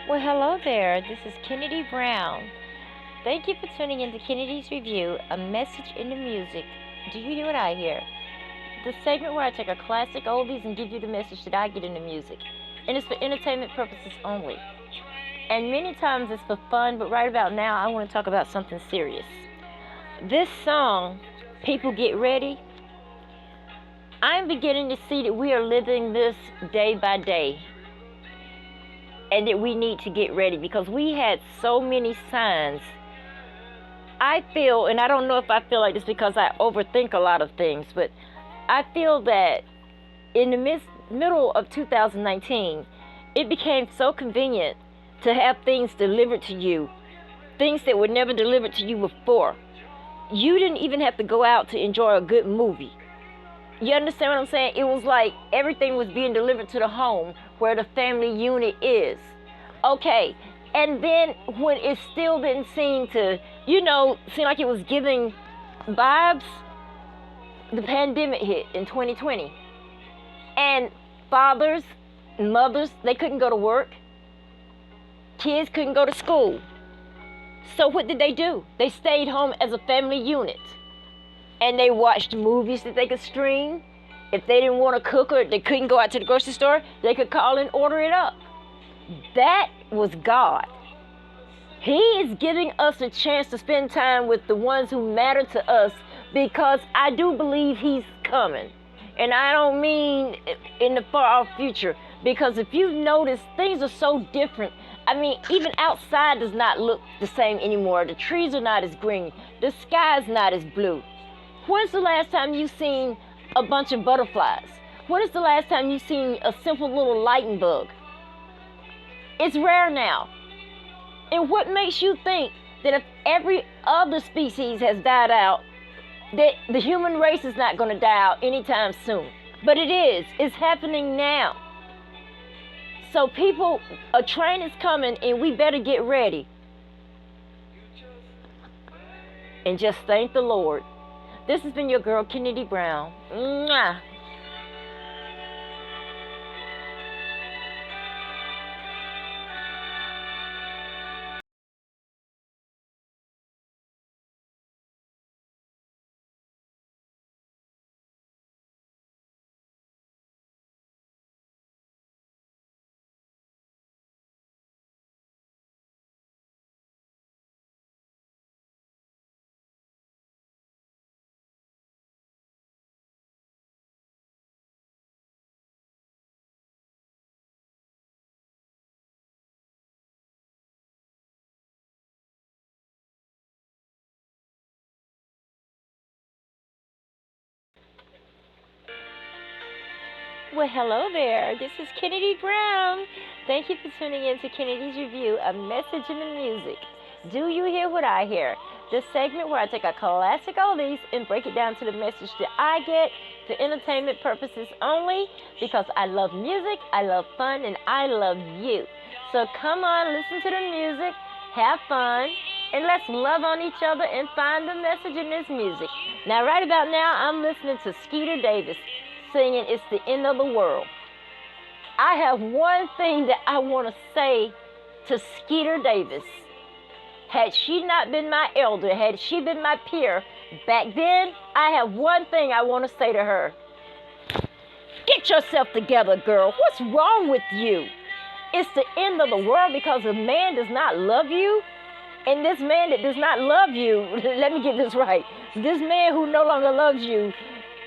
Well, hello there. This is Kennedy Brown. Thank you for tuning in to Kennedy's Review, a message in the music. Do you hear what I hear? The segment where I take a classic oldies and give you the message that I get in the music. And it's for entertainment purposes only. And many times it's for fun, but right about now I want to talk about something serious. This song, People Get Ready, I'm beginning to see that we are living this day by day. And that we need to get ready because we had so many signs. I feel, and I don't know if I feel like this because I overthink a lot of things, but I feel that in the middle of 2019, it became so convenient to have things delivered to you, things that were never delivered to you before. You didn't even have to go out to enjoy a good movie. You understand what I'm saying? It was like everything was being delivered to the home where the family unit is. Okay, and then when it still didn't seem to, seem like it was giving vibes, the pandemic hit in 2020. And fathers and mothers, they couldn't go to work. Kids couldn't go to school. So what did they do? They stayed home as a family unit. And they watched movies that they could stream. If they didn't want to cook or they couldn't go out to the grocery store, they could call and order it up. That was God. He is giving us a chance to spend time with the ones who matter to us because I do believe He's coming. And I don't mean in the far off future, because if you notice, things are so different. I mean, even outside does not look the same anymore. The trees are not as green. The sky's not as blue. When's the last time you seen a bunch of butterflies? When is the last time you seen a simple little lightning bug? It's rare now. And what makes you think that if every other species has died out, that the human race is not going to die out anytime soon? But it is. It's happening now. So people, a train is coming and we better get ready. And just thank the Lord. This has been your girl, Kennedy Brown. Mwah. Well, hello there. This is Kennedy Brown. Thank you for tuning in to Kennedy's Review, a message in the music. Do you hear what I hear? This segment where I take a classic oldies and break it down to the message that I get for entertainment purposes only, because I love music, I love fun, and I love you. So come on, listen to the music, have fun, and let's love on each other and find the message in this music. Now, right about now, I'm listening to Skeeter Davis singing It's the End of the World. I have one thing that I want to say to Skeeter Davis. Had she not been my elder, had she been my peer back then, I have one thing I want to say to her. Get yourself together, girl. What's wrong with you? It's the end of the world because a man does not love you. And this man that does not love you, let me get this right. This man who no longer loves you,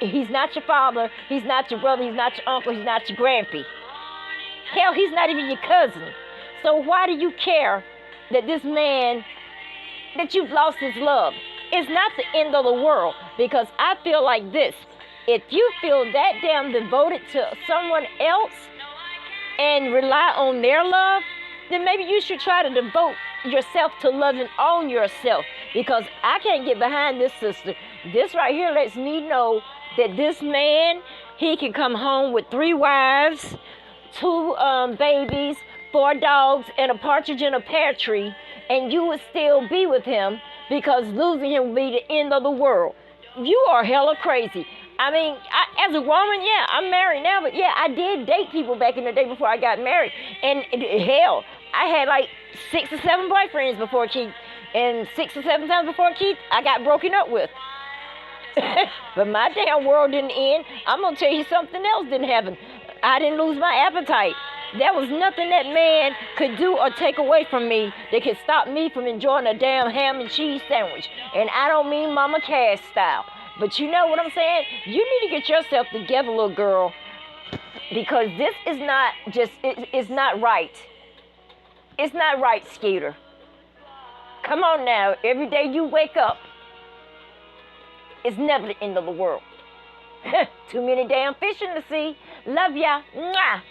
he's not your father, he's not your brother, he's not your uncle, he's not your grandpa. Hell, he's not even your cousin. So why do you care that this man, that you've lost his love? It's not the end of the world, because I feel like this. If you feel that damn devoted to someone else and rely on their love, then maybe you should try to devote yourself to loving on yourself, because I can't get behind this sister. This right here lets me know that this man, he can come home with 3 wives, 2 babies, 4 dogs, and a partridge in a pear tree, and you would still be with him, because losing him would be the end of the world. You are hella crazy. I mean, as a woman, yeah, I'm married now, but yeah, I did date people back in the day before I got married. And hell, I had like 6 or 7 boyfriends before Keith, and 6 or 7 times before Keith, I got broken up with. But my damn world didn't end. I'm gonna tell you something else didn't happen. I didn't lose my appetite. There was nothing that man could do or take away from me that could stop me from enjoying a damn ham and cheese sandwich. And I don't mean Mama Cass style. But you know what I'm saying? You need to get yourself together, little girl. Because this is not just, it's not right. It's not right, Skeeter. Come on now. Every day you wake up, it's never the end of the world. Too many damn fish in the sea. Love ya. Mwah.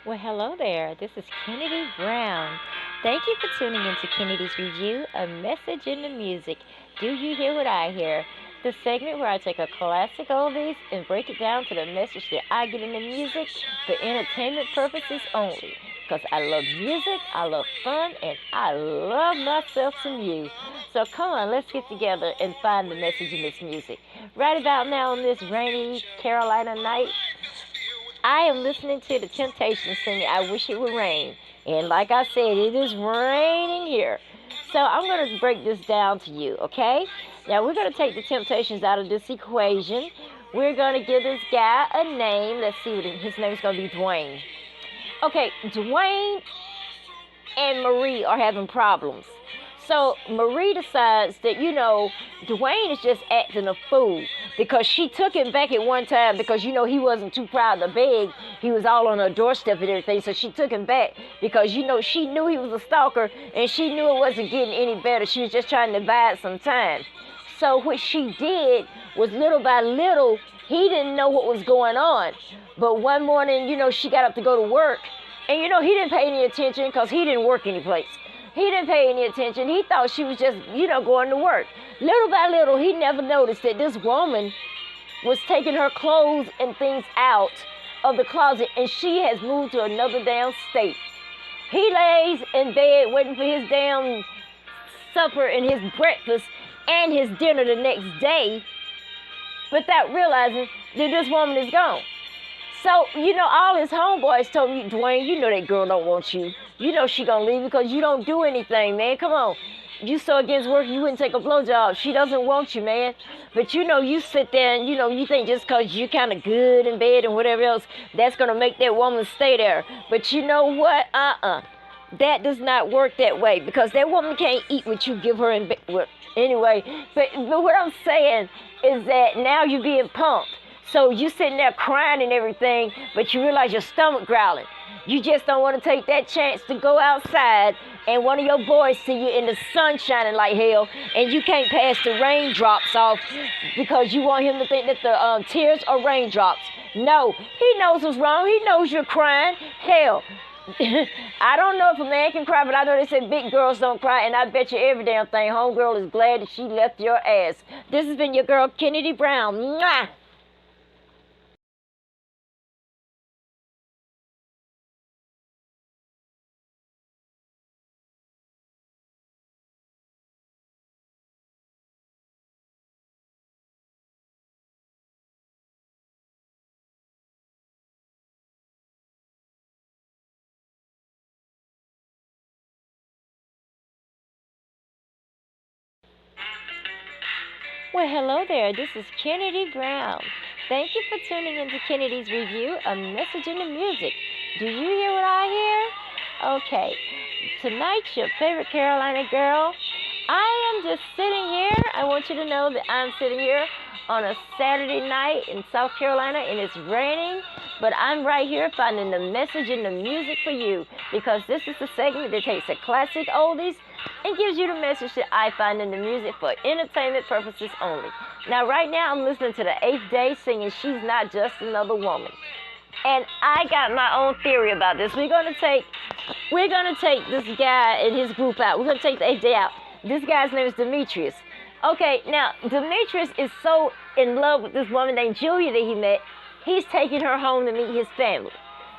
Well, hello there. This is Kennedy Brown. Thank you for tuning into Kennedy's Review, a message in the music. Do you hear what I hear? The segment where I take a classic oldies and break it down to the message that I get in the music for entertainment purposes only. Because I love music, I love fun, and I love myself some you. So come on, let's get together and find the message in this music. Right about now on this rainy Carolina night, I am listening to the Temptations singing I Wish It Would Rain. And like I said, it is raining here. So I'm going to break this down to you, okay? Now we're going to take the Temptations out of this equation. We're going to give this guy a name. Let's see what his name's going to be. Dwayne. Okay, Dwayne and Marie are having problems. So Marie decides that, you know, Dwayne is just acting a fool because she took him back at one time because, you know, he wasn't too proud to beg. He was all on her doorstep and everything. So she took him back because, you know, she knew he was a stalker and she knew it wasn't getting any better. She was just trying to buy some time. So what she did was little by little, he didn't know what was going on. But one morning, you know, she got up to go to work and, you know, he didn't pay any attention because he didn't work any place. He didn't pay any attention. He thought she was just, you know, going to work. Little by little, he never noticed that this woman was taking her clothes and things out of the closet, and she has moved to another damn state. He lays in bed waiting for his damn supper and his breakfast and his dinner the next day without realizing that this woman is gone. So, you know, all his homeboys told me, Dwayne, you know that girl don't want you. You know she gonna leave because you don't do anything, man. Come on. You so against work, you wouldn't take a blowjob. She doesn't want you, man. But, you know, you sit there and, you know, you think just because you're kind of good in bed and whatever else, that's going to make that woman stay there. But you know what? That does not work that way because that woman can't eat what you give her in bed. Well, anyway, but what I'm saying is that now you're being pumped. So you sitting there crying and everything, but you realize your stomach growling. You just don't want to take that chance to go outside and one of your boys see you in the sun shining like hell and you can't pass the raindrops off because you want him to think that the tears are raindrops. No, he knows what's wrong. He knows you're crying. Hell, I don't know if a man can cry, but I know they said big girls don't cry, and I bet you every damn thing homegirl is glad that she left your ass. This has been your girl, Kennedy Brown. Mwah! Well, hello there. This is Kennedy Brown. Thank you for tuning into Kennedy's Review, a message in the music. Do you hear what I hear? Okay. Tonight, your favorite Carolina girl. I am just sitting here. I want you to know that I'm sitting here on a Saturday night in South Carolina, and it's raining. But I'm right here finding the message in the music for you because this is the segment that takes a classic oldies and gives you the message that I find in the music for entertainment purposes only. Now, right now, I'm listening to the 8th Day singing She's Not Just Another Woman. And I got my own theory about this. We're gonna take this guy and his group out. We're gonna take the 8th Day out. This guy's name is Demetrius. Okay, now Demetrius is so in love with this woman named Julia that he met. He's taking her home to meet his family.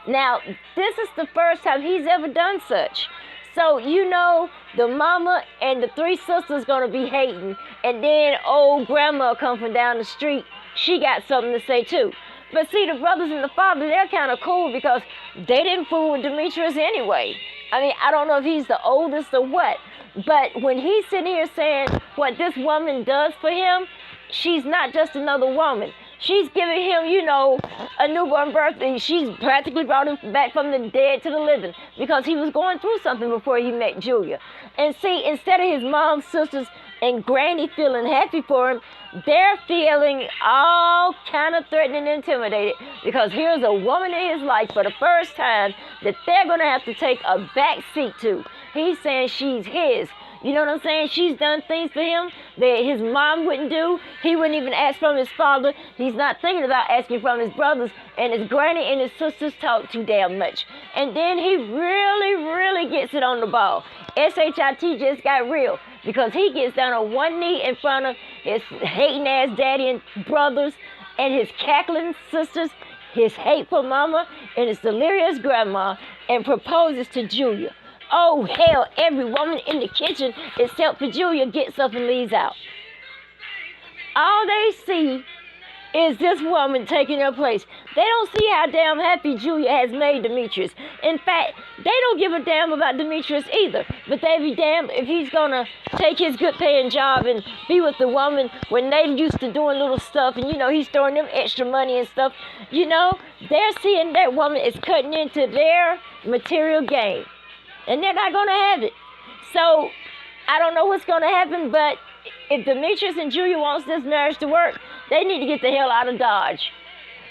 Now, this is the first time he's ever done such. So, you know, the mama and the 3 sisters gonna be hating, and then old grandma come from down the street. She got something to say too. But see, the brothers and the father, they're kind of cool because they didn't fool with Demetrius anyway. I mean, I don't know if he's the oldest or what, but when he's sitting here saying what this woman does for him, she's not just another woman. She's giving him, you know, a newborn birth, and she's practically brought him back from the dead to the living because he was going through something before he met Julia. And see, instead of his mom, sisters, and granny feeling happy for him, they're feeling all kind of threatened and intimidated because here's a woman in his life for the first time that they're going to have to take a back seat to. He's saying she's his. You know what I'm saying? She's done things for him that his mom wouldn't do. He wouldn't even ask from his father. He's not thinking about asking from his brothers. And his granny and his sisters talk too damn much. And then he really gets it on the ball. SHIT just got real because he gets down on one knee in front of his hating ass daddy and brothers and his cackling sisters, his hateful mama, and his delirious grandma, and proposes to Julia. Oh, hell, every woman in the kitchen except for Julia gets up and leaves out. All they see is this woman taking her place. They don't see how damn happy Julia has made Demetrius. In fact, they don't give a damn about Demetrius either. But they be damned if he's gonna take his good paying job and be with the woman when they used to doing little stuff and, you know, he's throwing them extra money and stuff. You know, they're seeing that woman is cutting into their material gain. And they're not going to have it. So, I don't know what's going to happen, but if Demetrius and Julia wants this marriage to work, they need to get the hell out of Dodge.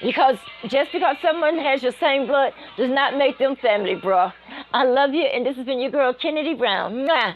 Because just because someone has your same blood does not make them family, bro. I love you, and this has been your girl, Kennedy Brown. Mwah.